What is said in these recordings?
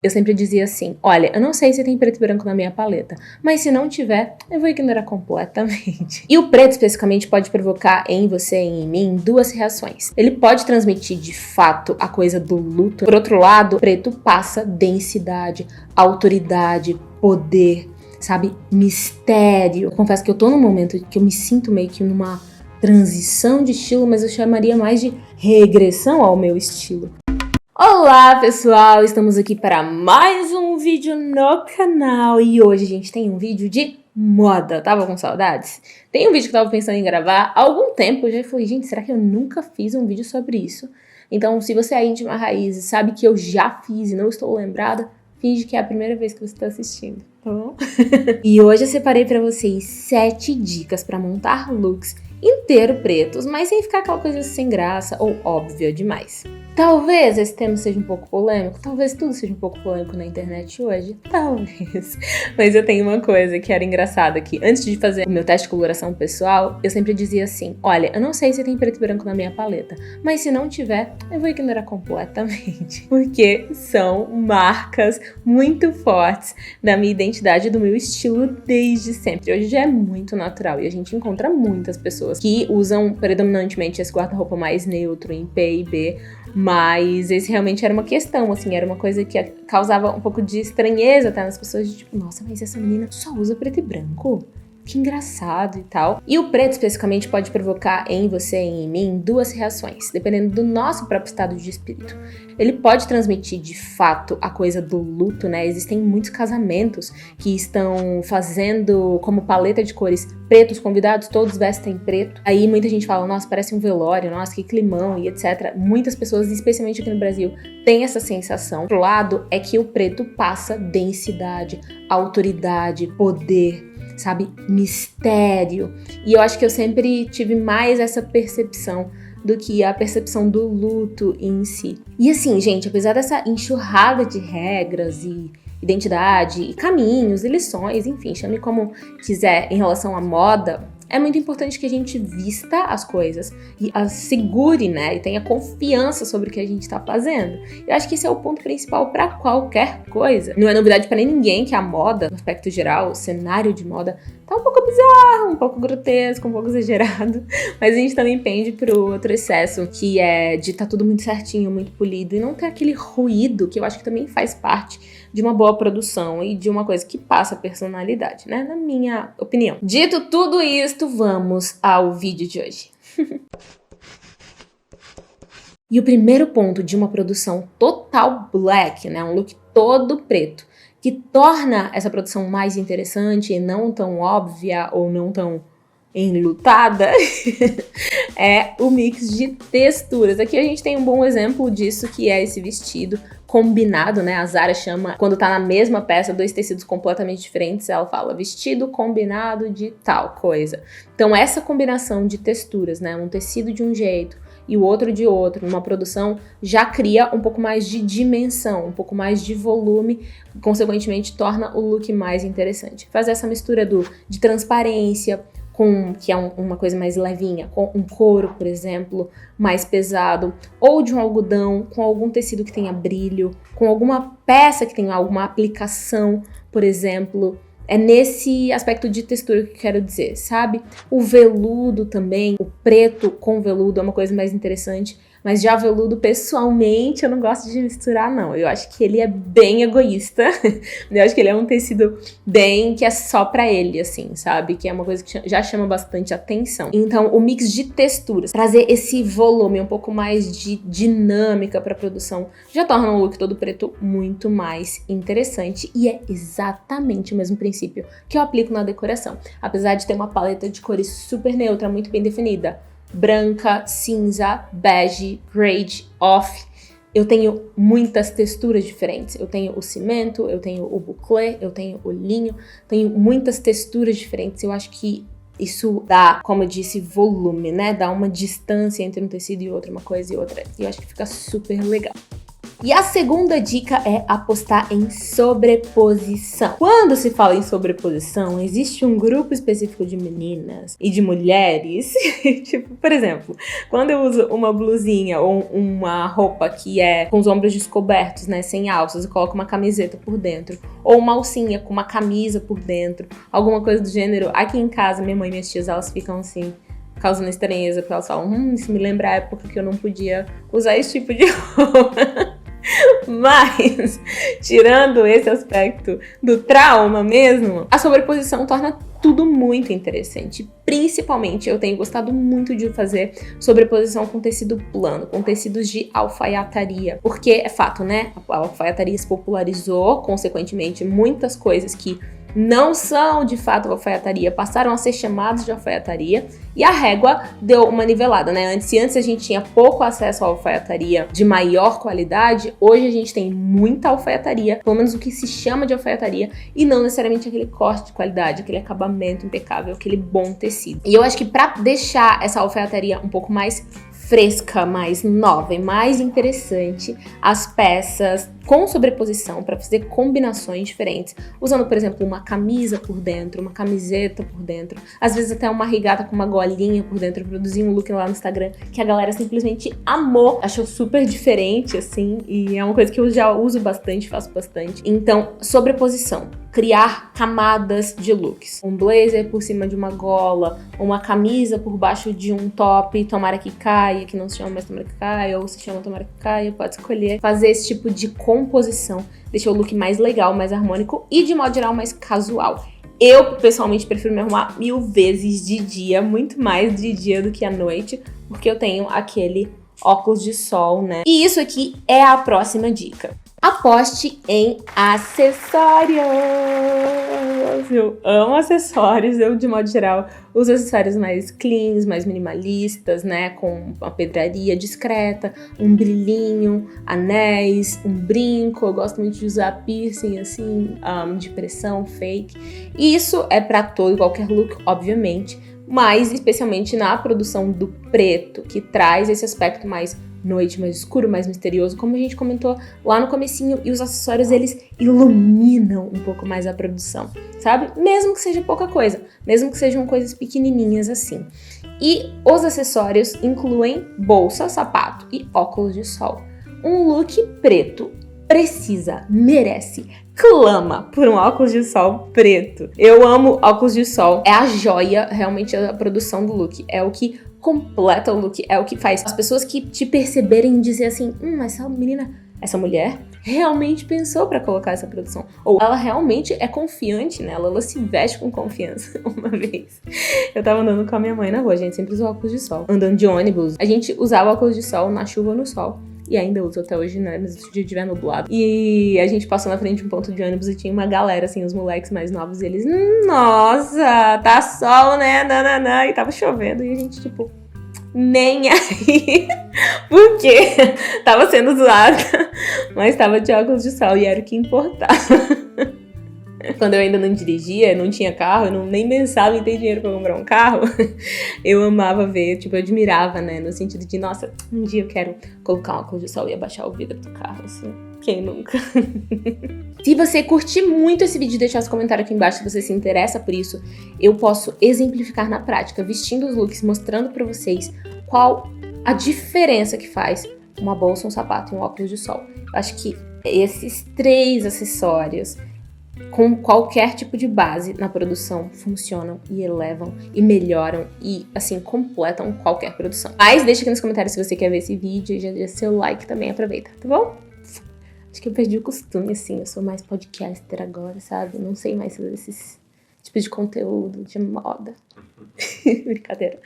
Eu sempre dizia assim, olha, eu não sei se tem preto e branco na minha paleta, mas se não tiver, eu vou ignorar completamente. E o preto especificamente pode provocar em você e em mim duas reações. Ele pode transmitir de fato a coisa do luto. Por outro lado, o preto passa densidade, autoridade, poder, sabe, mistério. Eu confesso que eu tô num momento que eu me sinto meio que numa transição de estilo, mas eu chamaria mais de regressão ao meu estilo. Olá pessoal, estamos aqui para mais um vídeo no canal e hoje a gente tem um vídeo de moda. Tava com saudades? Tem um vídeo que eu tava pensando em gravar há algum tempo, eu já falei, gente, será que eu nunca fiz um vídeo sobre isso? Então, se você é íntima raiz e sabe que eu já fiz e não estou lembrada, finge que é a primeira vez que você está assistindo, tá bom? E hoje eu separei para vocês 7 dicas para montar looks inteiro pretos, mas sem ficar aquela coisa sem graça ou óbvia demais. Talvez esse tema seja um pouco polêmico, talvez tudo seja um pouco polêmico na internet hoje, talvez. Mas eu tenho uma coisa que era engraçada aqui. Antes de fazer o meu teste de coloração pessoal, eu sempre dizia assim, olha, eu não sei se tem preto e branco na minha paleta, mas se não tiver, eu vou ignorar completamente. Porque são marcas muito fortes da minha identidade e do meu estilo desde sempre. Hoje já é muito natural e a gente encontra muitas pessoas que usam predominantemente esse guarda-roupa mais neutro em P e B, mas esse realmente era uma questão, assim, era uma coisa que causava um pouco de estranheza até nas pessoas, de tipo, nossa, mas essa menina só usa preto e branco? Que engraçado e tal. E o preto especificamente pode provocar em você e em mim duas reações, dependendo do nosso próprio estado de espírito. Ele pode transmitir de fato a coisa do luto, né? Existem muitos casamentos que estão fazendo como paleta de cores preto, os convidados todos vestem preto. Aí muita gente fala, nossa, parece um velório, nossa, que climão e etc. Muitas pessoas, especialmente aqui no Brasil, têm essa sensação. Outro lado é que o preto passa densidade, autoridade, poder, sabe, mistério. E eu acho que eu sempre tive mais essa percepção do que a percepção do luto em si. E assim, gente, apesar dessa enxurrada de regras e identidade, e caminhos, e lições, enfim, chame como quiser em relação à moda, é muito importante que a gente vista as coisas e as segure, né? E tenha confiança sobre o que a gente tá fazendo. Eu acho que esse é o ponto principal para qualquer coisa. Não é novidade para ninguém que a moda, no aspecto geral, o cenário de moda, tá um pouco bizarro, um pouco grotesco, um pouco exagerado. Mas a gente também pende pro outro excesso, que é de tá tudo muito certinho, muito polido. E não ter aquele ruído, que eu acho que também faz parte de uma boa produção e de uma coisa que passa personalidade, né? Na minha opinião. Dito tudo isto, vamos ao vídeo de hoje. E o primeiro ponto de uma produção total black, né? Um look todo preto, que torna essa produção mais interessante e não tão óbvia ou não tão enlutada, é o mix de texturas. Aqui a gente tem um bom exemplo disso, que é esse vestido combinado, né? A Zara chama, quando tá na mesma peça, dois tecidos completamente diferentes, ela fala vestido combinado de tal coisa. Então essa combinação de texturas, né? Um tecido de um jeito e o outro de outro, numa produção, já cria um pouco mais de dimensão, um pouco mais de volume, consequentemente torna o look mais interessante. Fazer essa mistura de transparência, que é uma coisa mais levinha, com um couro, por exemplo, mais pesado, ou de um algodão, com algum tecido que tenha brilho, com alguma peça que tenha alguma aplicação, por exemplo. É nesse aspecto de textura que eu quero dizer, sabe? O veludo também, o preto com veludo é uma coisa mais interessante, mas já veludo, pessoalmente, eu não gosto de misturar, não. Eu acho que ele é bem egoísta. Eu acho que ele é um tecido bem que é só pra ele, assim, sabe? Que é uma coisa que já chama bastante atenção. Então, o mix de texturas, trazer esse volume, um pouco mais de dinâmica pra produção, já torna o look todo preto muito mais interessante. E é exatamente o mesmo princípio que eu aplico na decoração. Apesar de ter uma paleta de cores super neutra, muito bem definida, branca, cinza, bege, grade, off. Eu tenho muitas texturas diferentes. Eu tenho o cimento, eu tenho o bouclé, eu tenho o linho, tenho muitas texturas diferentes. Eu acho que isso dá, como eu disse, volume, né? Dá uma distância entre um tecido e outro, uma coisa e outra. E eu acho que fica super legal. E a segunda dica é apostar em sobreposição. Quando se fala em sobreposição, existe um grupo específico de meninas e de mulheres, tipo, por exemplo, quando eu uso uma blusinha ou uma roupa que é com os ombros descobertos, né, sem alças, eu coloco uma camiseta por dentro, ou uma alcinha com uma camisa por dentro, alguma coisa do gênero. Aqui em casa, minha mãe e minhas tias, elas ficam assim, causando estranheza, porque elas falam, isso me lembra a época que eu não podia usar esse tipo de roupa. Mas, tirando esse aspecto do trauma mesmo, a sobreposição torna tudo muito interessante. Principalmente, eu tenho gostado muito de fazer sobreposição com tecido plano, com tecidos de alfaiataria. Porque é fato, né? A alfaiataria se popularizou, consequentemente, muitas coisas que não são de fato alfaiataria, passaram a ser chamados de alfaiataria, e a régua deu uma nivelada, né? Se antes a gente tinha pouco acesso à alfaiataria de maior qualidade, hoje a gente tem muita alfaiataria, pelo menos o que se chama de alfaiataria, e não necessariamente aquele corte de qualidade, aquele acabamento impecável, aquele bom tecido. E eu acho que pra deixar essa alfaiataria um pouco mais fresca, mais nova e mais interessante, as peças com sobreposição para fazer combinações diferentes, usando, por exemplo, uma camisa por dentro, uma camiseta por dentro, às vezes até uma regata com uma golinha por dentro. Eu produzi um look lá no Instagram que a galera simplesmente amou, achou super diferente, assim, e é uma coisa que eu já uso bastante, faço bastante. Então, sobreposição, criar camadas de looks, um blazer por cima de uma gola, uma camisa por baixo de um top, tomara que caia, que não se chama mais tomara que caia, ou se chama tomara que caia, pode escolher. Fazer esse tipo de composição deixa o look mais legal, mais harmônico e, de modo geral, mais casual. Eu, pessoalmente, prefiro me arrumar 1000 vezes de dia, muito mais de dia do que à noite, porque eu tenho aquele óculos de sol, né? E isso aqui é a próxima dica. Aposte em acessórios! Eu amo acessórios, eu, de modo geral, uso acessórios mais cleans, mais minimalistas, né? Com uma pedraria discreta, um brilhinho, anéis, um brinco. Eu gosto muito de usar piercing, assim, de pressão, fake. E isso é pra todo e qualquer look, obviamente, mas especialmente na produção do preto, que traz esse aspecto mais noite, mais escuro, mais misterioso, como a gente comentou lá no comecinho, e os acessórios, eles iluminam um pouco mais a produção, sabe? Mesmo que seja pouca coisa, mesmo que sejam coisas pequenininhas assim. E os acessórios incluem bolsa, sapato e óculos de sol. Um look preto precisa, merece, clama por um óculos de sol preto. Eu amo óculos de sol, é a joia, realmente, a produção do look, é o que completa o look, é o que faz as pessoas que te perceberem dizer assim, essa menina, essa mulher realmente pensou pra colocar essa produção, ou ela realmente é confiante nela, ela se veste com confiança. Uma vez eu tava andando com a minha mãe na rua, a gente sempre usa óculos de sol, andando de ônibus, a gente usava óculos de sol na chuva ou no sol, e ainda uso até hoje, né, mas se o dia estiver nublado. E a gente passou na frente de um ponto de ônibus e tinha uma galera, assim, os moleques mais novos, e eles, nossa, tá sol, né, nananã, e tava chovendo, e a gente, tipo, nem aí, porque tava sendo zoada, mas tava de óculos de sol, e era o que importava. Quando eu ainda não dirigia, não tinha carro, eu nem pensava em ter dinheiro pra comprar um carro, eu amava ver, tipo, eu admirava, né, no sentido de, nossa, um dia eu quero colocar um óculos de sol e abaixar o vidro do carro, assim, quem nunca? Se você curtir muito esse vídeo, deixar seu comentário aqui embaixo se você se interessa por isso, eu posso exemplificar na prática, vestindo os looks, mostrando pra vocês qual a diferença que faz uma bolsa, um sapato e um óculos de sol. Eu acho que esses 3 acessórios, com qualquer tipo de base na produção, funcionam e elevam e melhoram e, assim, completam qualquer produção. Mas deixa aqui nos comentários se você quer ver esse vídeo e já deixa seu like também, aproveita, tá bom? Acho que eu perdi o costume, assim, eu sou mais podcaster agora, sabe? Não sei mais fazer esses tipos de conteúdo, de moda. Brincadeira.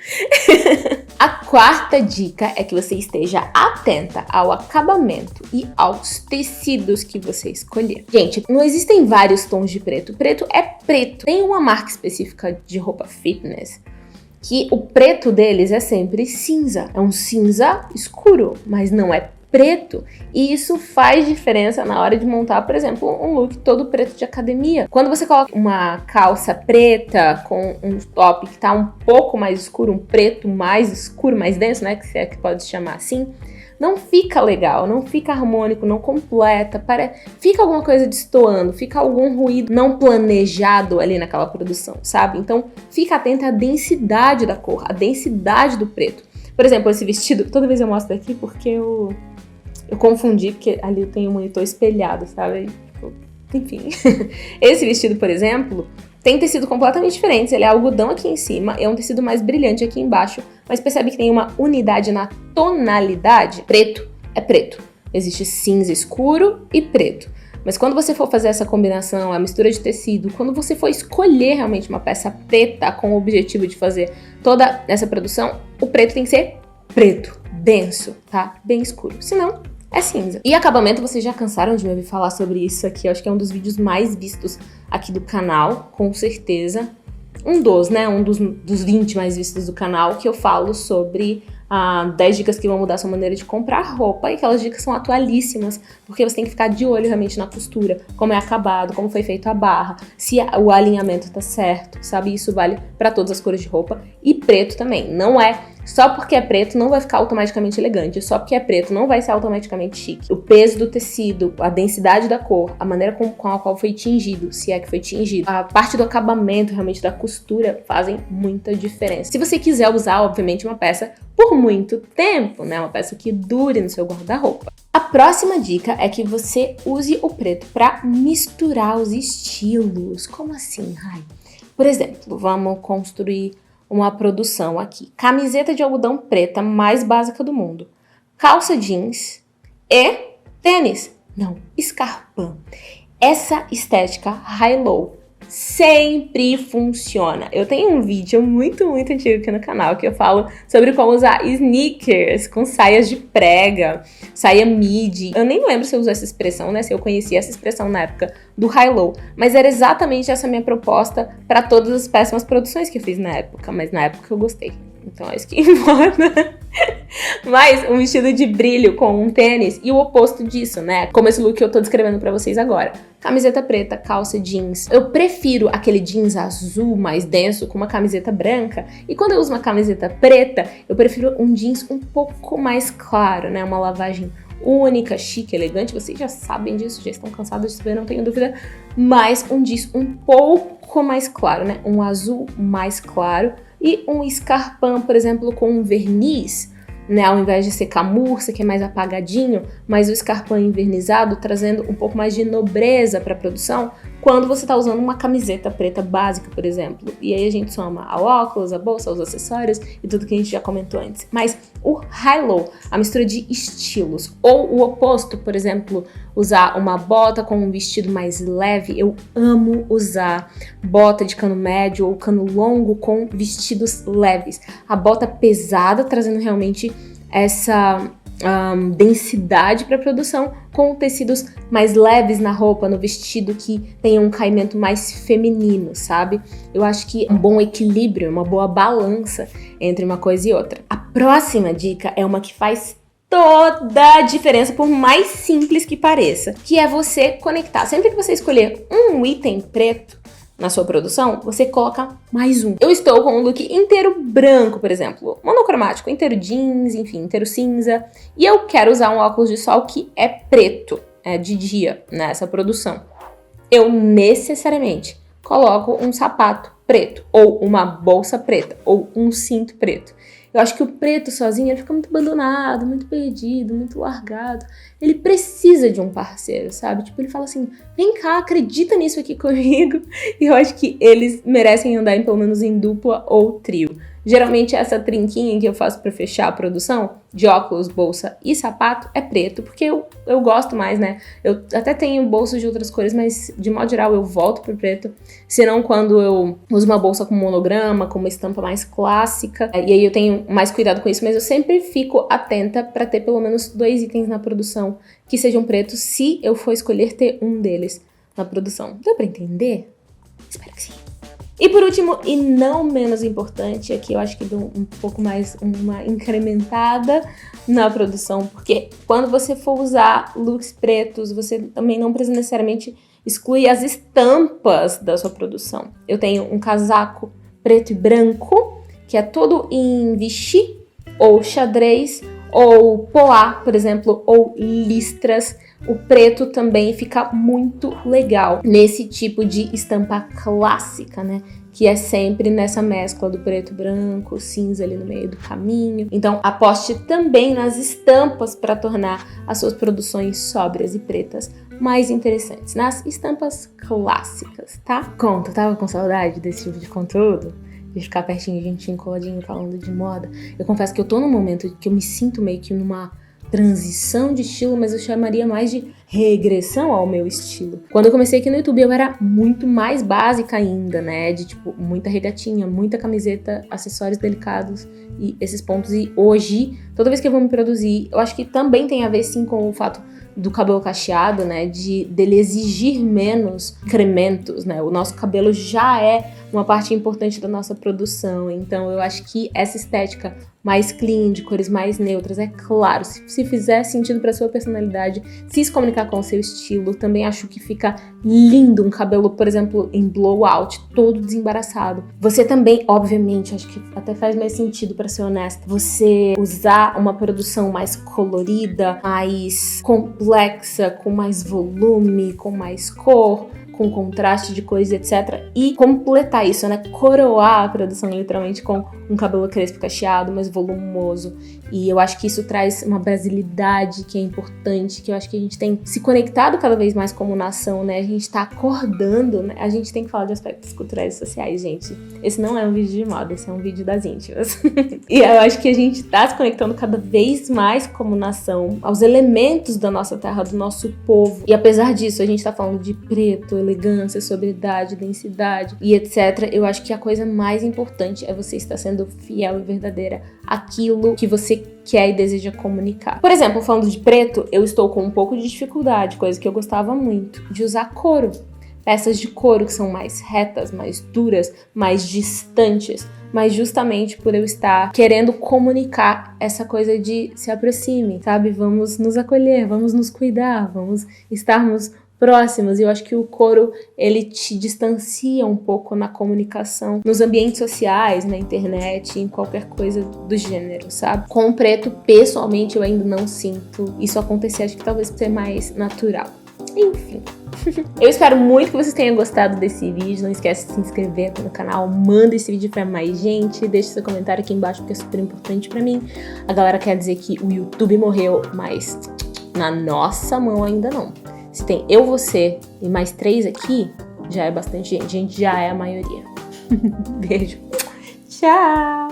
A 4ª dica é que você esteja atenta ao acabamento e aos tecidos que você escolher. Gente, não existem vários tons de preto. Preto é preto. Tem uma marca específica de roupa fitness que o preto deles é sempre cinza. É um cinza escuro, mas não é preto, e isso faz diferença na hora de montar, por exemplo, um look todo preto de academia. Quando você coloca uma calça preta com um top que tá um pouco mais escuro, um preto mais escuro, mais denso, né, que pode se chamar assim, não fica legal, não fica harmônico, não completa, fica alguma coisa destoando, fica algum ruído não planejado ali naquela produção, sabe? Então, fica atenta à densidade da cor, à densidade do preto. Por exemplo, esse vestido, toda vez eu mostro aqui porque eu confundi, porque ali eu tenho um monitor espelhado, sabe? Enfim, esse vestido, por exemplo, tem tecido completamente diferente. Ele é algodão aqui em cima, é um tecido mais brilhante aqui embaixo, mas percebe que tem uma unidade na tonalidade? Preto é preto. Existe cinza escuro e preto. Mas quando você for fazer essa combinação, a mistura de tecido, quando você for escolher realmente uma peça preta com o objetivo de fazer toda essa produção, o preto tem que ser preto, denso, tá? Bem escuro. Senão, é cinza. E acabamento, vocês já cansaram de me ouvir falar sobre isso aqui. Eu acho que é um dos vídeos mais vistos aqui do canal, com certeza. Um dos 20 mais vistos do canal, que eu falo sobre 10 dicas que vão mudar a sua maneira de comprar roupa. E aquelas dicas são atualíssimas, porque você tem que ficar de olho realmente na costura, como é acabado, como foi feito a barra, se o alinhamento tá certo, sabe? Isso vale para todas as cores de roupa. E preto também. Não é só porque é preto não vai ficar automaticamente elegante, só porque é preto não vai ser automaticamente chique. O peso do tecido, a densidade da cor, a maneira com a qual foi tingido, se é que foi tingido, a parte do acabamento, realmente da costura, fazem muita diferença. Se você quiser usar, obviamente, uma peça por muito tempo, né? Uma peça que dure no seu guarda-roupa. A próxima dica é que você use o preto para misturar os estilos. Como assim, Rai? Por exemplo, vamos construir uma produção aqui. Camiseta de algodão preta mais básica do mundo. Calça jeans e tênis. Não, escarpão. Essa estética high-low sempre funciona. Eu tenho um vídeo muito antigo aqui no canal que eu falo sobre como usar sneakers com saias de prega, saia midi. Eu nem lembro se eu uso essa expressão, né? Se eu conhecia essa expressão na época do high-low. Mas era exatamente essa minha proposta para todas as péssimas produções que eu fiz na época. Mas na época eu gostei. Então é isso que importa. Mas um vestido de brilho com um tênis e o oposto disso, né? Como esse look que eu tô descrevendo pra vocês agora. Camiseta preta, calça jeans. Eu prefiro aquele jeans azul mais denso com uma camiseta branca. E quando eu uso uma camiseta preta, eu prefiro um jeans um pouco mais claro, né? Uma lavagem única, chique, elegante. Vocês já sabem disso, já estão cansados de saber, não tenho dúvida. Mas um jeans um pouco mais claro, né? Um azul mais claro. E um escarpão, por exemplo, com um verniz, né? Ao invés de ser camurça, que é mais apagadinho, mas o escarpão envernizado, trazendo um pouco mais de nobreza para a produção, quando você está usando uma camiseta preta básica, por exemplo. E aí a gente soma ao óculos, a bolsa, os acessórios e tudo que a gente já comentou antes. Mas o high-low, a mistura de estilos, ou o oposto, por exemplo, usar uma bota com um vestido mais leve. Eu amo usar bota de cano médio ou cano longo com vestidos leves. A bota pesada, trazendo realmente essa densidade para a produção, com tecidos mais leves na roupa, no vestido, que tenha um caimento mais feminino, sabe? Eu acho que um bom equilíbrio, uma boa balança entre uma coisa e outra. A próxima dica é uma que faz toda a diferença, por mais simples que pareça, que é você conectar. Sempre que você escolher um item preto na sua produção, você coloca mais um. Eu estou com um look inteiro branco, por exemplo, monocromático, inteiro jeans, enfim, inteiro cinza, e eu quero usar um óculos de sol que é preto, de dia, nessa produção. Eu necessariamente coloco um sapato preto, ou uma bolsa preta, ou um cinto preto. Eu acho que o preto sozinho ele fica muito abandonado, muito perdido, muito largado. Ele precisa de um parceiro, sabe? Tipo, ele fala assim, vem cá, acredita nisso aqui comigo. E eu acho que eles merecem andar pelo menos em dupla ou trio. Geralmente essa trinquinha que eu faço pra fechar a produção, de óculos, bolsa e sapato, é preto, porque eu gosto mais, né? Eu até tenho bolsas de outras cores, mas de modo geral eu volto pro preto. Senão quando eu uso uma bolsa com monograma, com uma estampa mais clássica, e aí eu tenho mais cuidado com isso, mas eu sempre fico atenta pra ter pelo menos 2 itens na produção que sejam pretos, se eu for escolher ter um deles na produção. Deu pra entender? Espero que sim. E por último, e não menos importante, aqui eu acho que dou um pouco mais uma incrementada na produção, porque quando você for usar looks pretos, você também não precisa necessariamente excluir as estampas da sua produção. Eu tenho um casaco preto e branco, que é todo em vichy, ou xadrez, ou poá, por exemplo, ou listras. O preto também fica muito legal nesse tipo de estampa clássica, né? Que é sempre nessa mescla do preto e branco, cinza ali no meio do caminho. Então, aposte também nas estampas para tornar as suas produções sóbrias e pretas mais interessantes, nas estampas clássicas, tá? Conta, tava com saudade desse tipo de conteúdo? De ficar pertinho de gente coladinho falando de moda. Eu confesso que eu tô num momento que eu me sinto meio que numa transição de estilo, mas eu chamaria mais de regressão ao meu estilo. Quando eu comecei aqui no YouTube, eu era muito mais básica ainda, né? De tipo, muita regatinha, muita camiseta, acessórios delicados e esses pontos. E hoje, toda vez que eu vou me produzir, eu acho que também tem a ver sim com o fato do cabelo cacheado, né? Dele exigir menos incrementos, né? O nosso cabelo já é uma parte importante da nossa produção. Então eu acho que essa estética mais clean, de cores mais neutras, é claro, se fizer sentido para sua personalidade, se se comunicar com o seu estilo, também acho que fica lindo um cabelo, por exemplo, em blowout, todo desembaraçado. Você também, obviamente, acho que até faz mais sentido, para ser honesta, você usar uma produção mais colorida, mais complexa, com mais volume, com mais cor, com contraste de cores, etc. E completar isso, né? Coroar a produção literalmente com um cabelo crespo cacheado, mais volumoso. E eu acho que isso traz uma brasilidade que é importante, que eu acho que a gente tem se conectado cada vez mais como nação, né? A gente tá acordando, né? A gente tem que falar de aspectos culturais e sociais, gente. Esse não é um vídeo de moda, esse é um vídeo das íntimas. E eu acho que a gente tá se conectando cada vez mais como nação aos elementos da nossa terra, do nosso povo. E apesar disso, a gente tá falando de preto, elegância, sobriedade, densidade e etc. Eu acho que a coisa mais importante é você estar sendo fiel e verdadeira àquilo que você quer e deseja comunicar. Por exemplo, falando de preto, eu estou com um pouco de dificuldade, coisa que eu gostava muito, de usar couro. Peças de couro que são mais retas, mais duras, mais distantes, mas justamente por eu estar querendo comunicar essa coisa de se aproxime, sabe? Vamos nos acolher, vamos nos cuidar, vamos estarmos próximos. E eu acho que o couro, ele te distancia um pouco na comunicação, nos ambientes sociais, na internet, em qualquer coisa do gênero, sabe? Com o preto, pessoalmente, eu ainda não sinto isso acontecer. Acho que talvez ser mais natural. Enfim. Eu espero muito que vocês tenham gostado desse vídeo. Não esquece de se inscrever aqui no canal, manda esse vídeo pra mais gente, deixa seu comentário aqui embaixo porque é super importante pra mim. A galera quer dizer que o YouTube morreu, mas na nossa mão ainda não. Se tem eu, você e mais 3 aqui, já é bastante gente. A gente já é a maioria. Beijo. Tchau!